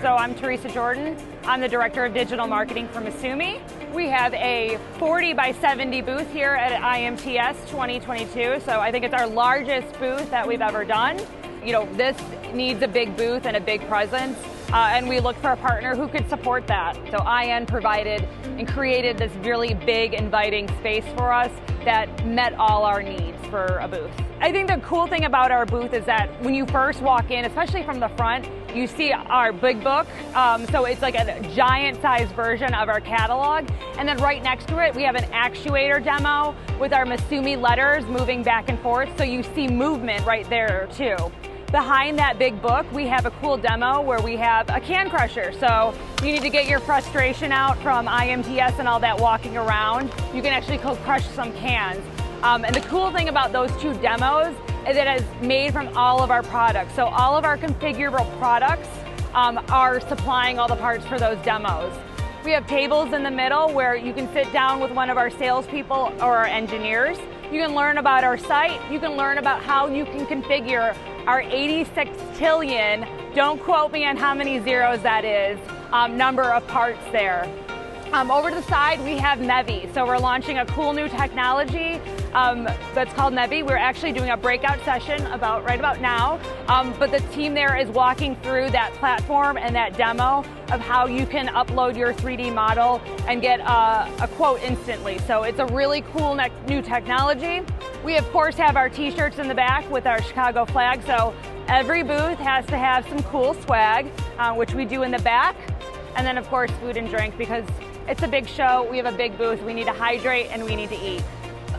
So I'm Teresa Jordan. I'm the Director of Digital Marketing for MISUMI. We have a 40 by 70 booth here at IMTS 2022. So I think it's our largest booth that we've ever done. You know, this needs a big booth and a big presence. And we look for a partner who could support that. So IN provided and created this really big, inviting space for us that met all our needs for a booth. I think the cool thing about our booth is that when you first walk in, especially from the front, you see our big book. So it's like a giant sized version of our catalog. And then right next to it, we have an actuator demo with our MISUMI letters moving back and forth. So you see movement right there too. Behind that big book, we have a cool demo where we have a can crusher. So you need to get your frustration out from IMTS and all that walking around. You can actually crush some cans. And the cool thing about those two demos is that it's made from all of our products. So all of our configurable products are supplying all the parts for those demos. We have tables in the middle where you can sit down with one of our salespeople or our engineers. You can learn about our site. You can learn about how you can configure our 86 trillion, don't quote me on how many zeros that is, number of parts there. Over to the side, we have NEVI. So we're launching a cool new technology that's called NEVI. We're actually doing a breakout session right about now. But the team there is walking through that platform and that demo of how you can upload your 3D model and get a quote instantly. So it's a really cool new technology. We, of course, have our t-shirts in the back with our Chicago flag. So every booth has to have some cool swag, which we do in the back. And then, of course, food and drink, because it's a big show, we have a big booth, we need to hydrate and we need to eat.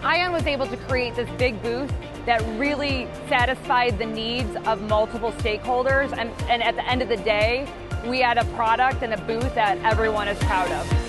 ION was able to create this big booth that really satisfied the needs of multiple stakeholders, and at the end of the day, we had a product and a booth that everyone is proud of.